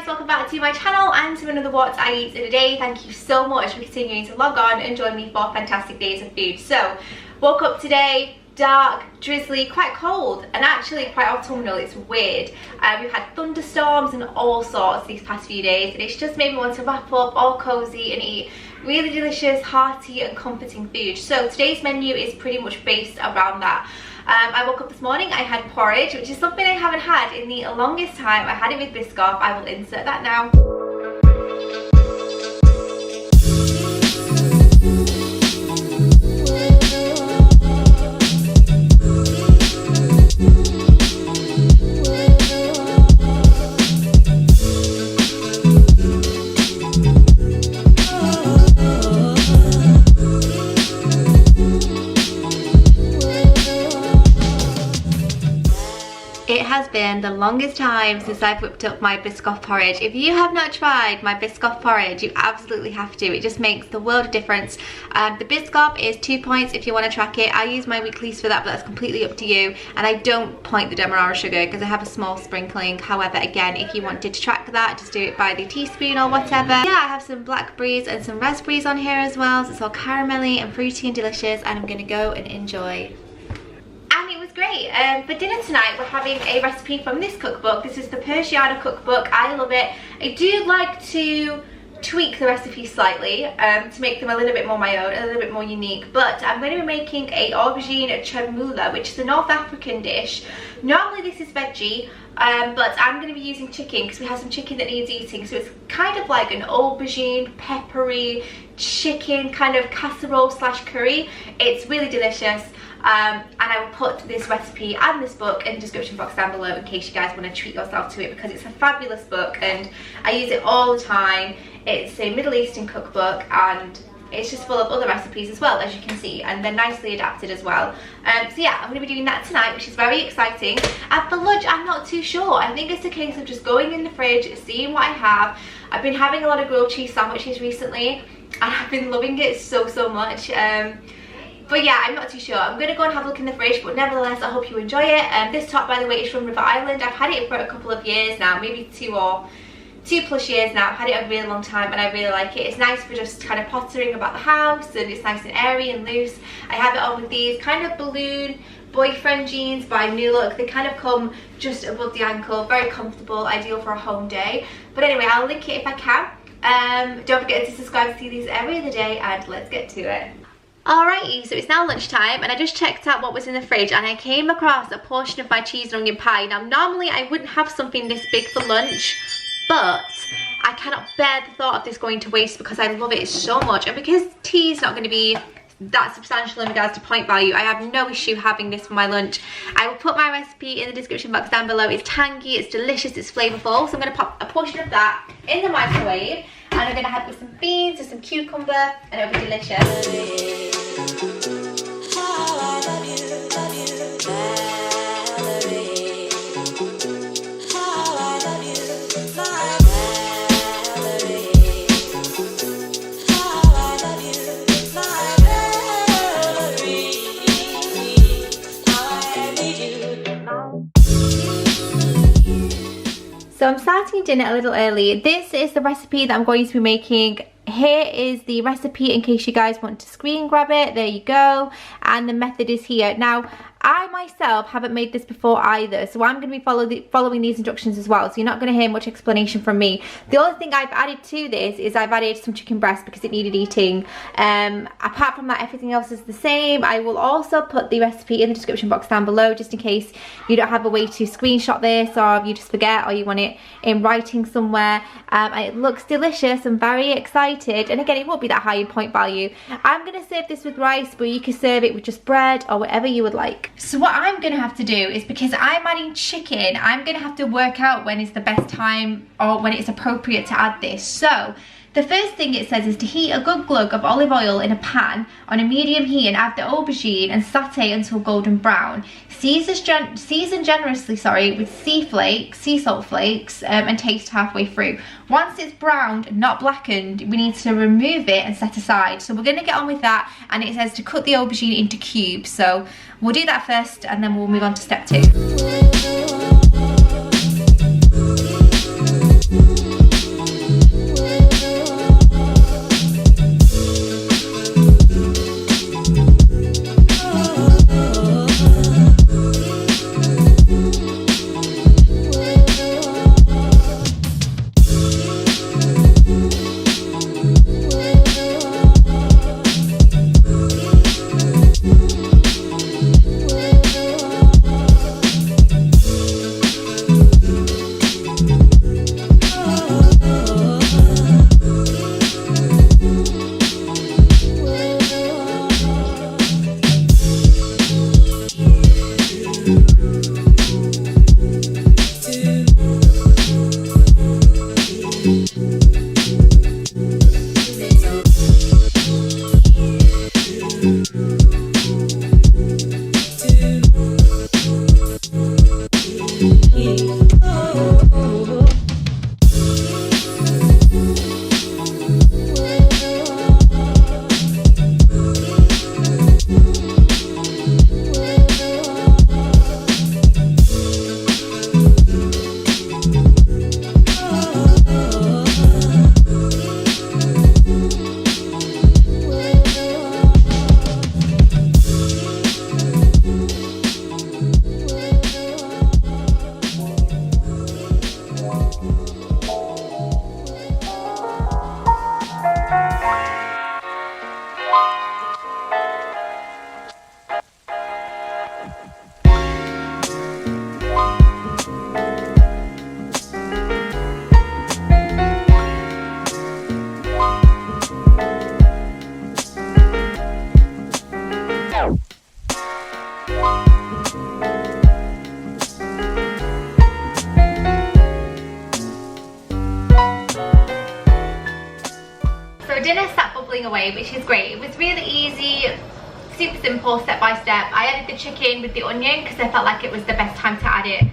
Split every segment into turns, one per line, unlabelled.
guys, welcome back to my channel and to another What I Eat in a Day. Thank you so much for continuing to log on and join me for fantastic days of food. So, woke up today, dark, drizzly, quite cold, and actually quite autumnal. It's weird. We've had thunderstorms and all sorts these past few days, and it's just made me want to wrap up all cozy and eat really delicious, hearty and comforting food. So today's menu is pretty much based around that. I woke up this morning, I had porridge, which is something I haven't had in the longest time. I had it with Biscoff. I will insert that now. It has been the longest time since I've whipped up my Biscoff porridge. If you have not tried my Biscoff porridge, you absolutely have to. It just makes the world of difference. The Biscoff is 2 points if you want to track it. I use my weeklies for that, but that's completely up to you. And I don't point the demerara sugar because I have a small sprinkling. However, again, if you wanted to track that, just do it by the teaspoon or whatever. Yeah, I have some blackberries and some raspberries on here as well. So it's all caramelly and fruity and delicious, and I'm gonna go and enjoy. And it was great. For dinner tonight we're having a recipe from this cookbook. This is the Persiana cookbook. I love it. I do like to tweak the recipes slightly to make them a little bit more my own, a little bit more unique, but I'm going to be making a aubergine chermoula, which is a North African dish. Normally this is veggie, but I'm going to be using chicken because we have some chicken that needs eating, so it's kind of like an aubergine peppery chicken kind of casserole slash curry. It's really delicious. And I will put this recipe and this book in the description box down below in case you guys want to treat yourself to it, because it's a fabulous book and I use it all the time. It's a Middle Eastern cookbook and it's just full of other recipes as well, as you can see, and they're nicely adapted as well. So yeah, I'm going to be doing that tonight, which is very exciting. And for lunch, I'm not too sure. I think it's a case of just going in the fridge, seeing what I have. I've been having a lot of grilled cheese sandwiches recently and I've been loving it so much. But yeah, I'm not too sure. I'm going to go and have a look in the fridge, but nevertheless, I hope you enjoy it. This top, by the way, is from River Island. I've had it for a couple of years now, maybe 2+ years now. I've had it a really long time and I really like it. It's nice for just kind of pottering about the house, and it's nice and airy and loose. I have it on with these kind of balloon boyfriend jeans by New Look. They kind of come just above the ankle, very comfortable, ideal for a home day. But anyway, I'll link it if I can. Don't forget to subscribe to see these every other day, and let's get to it. Alrighty, so it's now lunchtime and I just checked out what was in the fridge and I came across a portion of my cheese and onion pie. Now normally I wouldn't have something this big for lunch, but I cannot bear the thought of this going to waste because I love it so much, and because tea is not going to be that substantial in regards to point value, I have no issue having this for my lunch. I will put my recipe in the description box down below. It's tangy, it's delicious, it's flavourful, so I'm going to pop a portion of that in the microwave. And I'm going to have with some beans and some cucumber, and it'll be delicious. So I'm starting dinner a little early. This is the recipe that I'm going to be making. Here is the recipe in case you guys want to screen grab it. There you go. And the method is here. Now, I myself haven't made this before either, so I'm going to be following these instructions as well, so you're not going to hear much explanation from me. The only thing I've added to this is I've added some chicken breast because it needed eating. Apart from that, everything else is the same. I will also put the recipe in the description box down below just in case you don't have a way to screenshot this, or you just forget, or you want it in writing somewhere. It looks delicious. I'm very excited, and again, it won't be that high in point value. I'm going to serve this with rice, but you can serve it with just bread or whatever you would like. So what I'm going to have to do is, because I'm adding chicken, I'm going to have to work out when is the best time or when it's appropriate to add this. So the first thing it says is to heat a good glug of olive oil in a pan on a medium heat and add the aubergine and saute until golden brown. Season generously with sea salt flakes and taste halfway through. Once it's browned, not blackened, we need to remove it and set aside. So we're going to get on with that, and it says to cut the aubergine into cubes. So we'll do that first and then we'll move on to step 2. dinner sat bubbling away, which is great. It was really easy, super simple, step by step. I added the chicken with the onion because I felt like it was the best time to add it.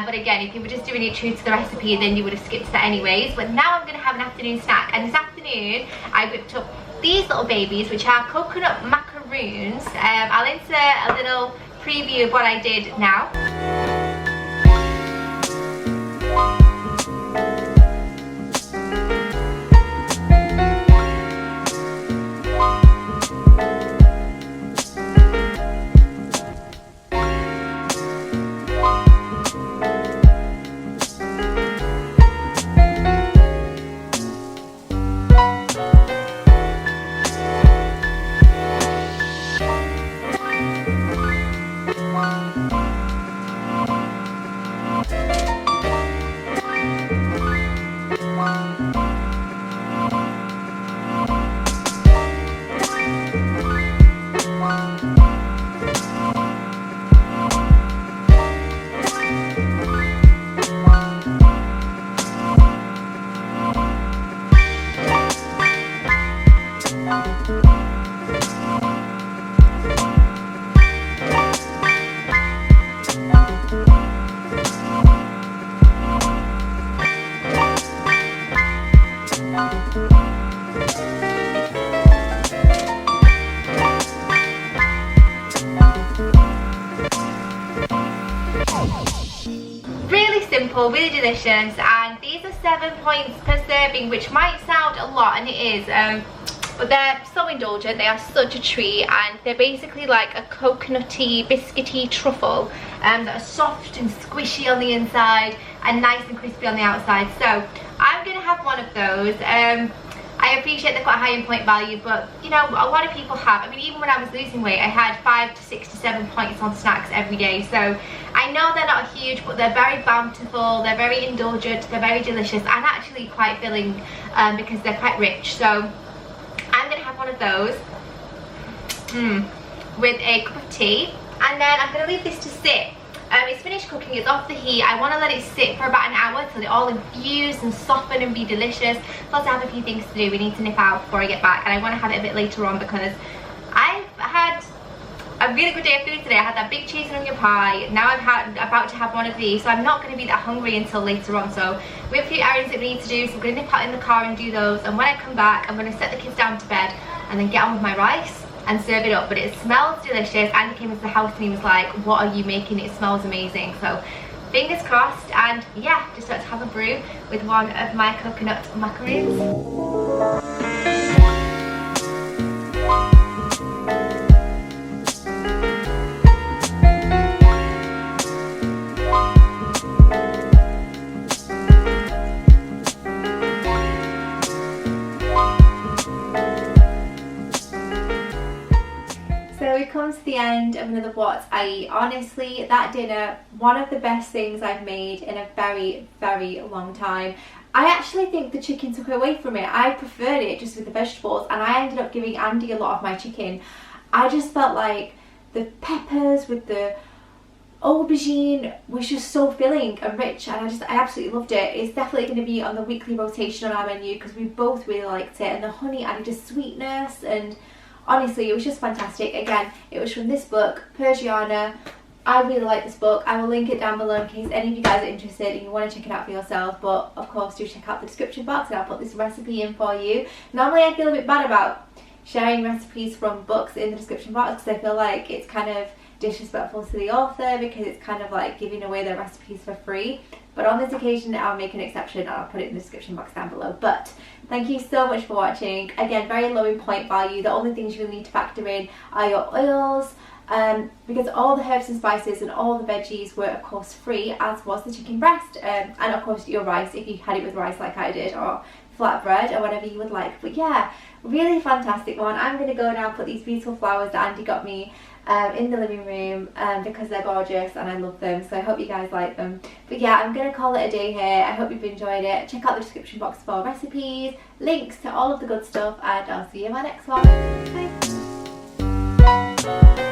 But again, if you were just doing it true to the recipe, then you would have skipped that anyways. But now I'm going to have an afternoon snack, and this afternoon I whipped up these little babies, which are coconut macaroons. I'll insert a little preview of what I did now. Really delicious, and these are 7 points per serving, which might sound a lot, and it is, but they're so indulgent. They are such a treat, and they're basically like a coconutty, biscuity truffle that are soft and squishy on the inside and nice and crispy on the outside. So I'm gonna have one of those. I appreciate they're quite high in point value, but you know, a lot of people have. I mean, even when I was losing weight, I had 5 to 6 to 7 points on snacks every day. So I know they're not huge, but they're very bountiful, they're very indulgent, they're very delicious, and actually quite filling because they're quite rich. So I'm gonna have one of those with a cup of tea, and then I'm gonna leave this to sit. It's finished cooking, it's off the heat. I want to let it sit for about an hour till they all infuse and soften and be delicious. Plus I have a few things to do. We need to nip out before I get back, and I want to have it a bit later on because I've had a really good day of food today. I had that big cheese and onion pie. Now I'm about to have one of these, so I'm not going to be that hungry until later on. So we have a few errands that we need to do, so I'm going to nip out in the car and do those, and when I come back I'm going to set the kids down to bed and then get on with my rice and serve it up. But it smells delicious. Andy came into the house and he was like, what are you making? It smells amazing. So fingers crossed, and yeah, just let's have a brew with one of my coconut macaroons. Comes to the end of another What I Eat. Honestly, that dinner, one of the best things I've made in a very, very long time. I actually think the chicken took away from it. I preferred it just with the vegetables, and I ended up giving Andy a lot of my chicken. I just felt like the peppers with the aubergine was just so filling and rich, and I absolutely loved it. It's definitely going to be on the weekly rotation on our menu because we both really liked it, and the honey added a sweetness, and honestly, it was just fantastic. Again, it was from this book, Persiana. I really like this book. I will link it down below in case any of you guys are interested and you want to check it out for yourself. But of course, do check out the description box and I'll put this recipe in for you. Normally, I feel a bit bad about sharing recipes from books in the description box because I feel like it's kind of disrespectful to the author because it's kind of like giving away their recipes for free. But on this occasion, I'll make an exception and I'll put it in the description box down below. But thank you so much for watching. Again, very low in point value. The only things you really need to factor in are your oils, because all the herbs and spices and all the veggies were of course free, as was the chicken breast, and of course your rice if you had it with rice like I did, or flatbread or whatever you would like. But yeah, really fantastic one. I'm going to go now and put these beautiful flowers that Andy got me in the living room because they're gorgeous and I love them, so I hope you guys like them. But yeah, I'm going to call it a day here. I hope you've enjoyed it. Check out the description box for recipes, links to all of the good stuff, and I'll see you in my next one. Bye.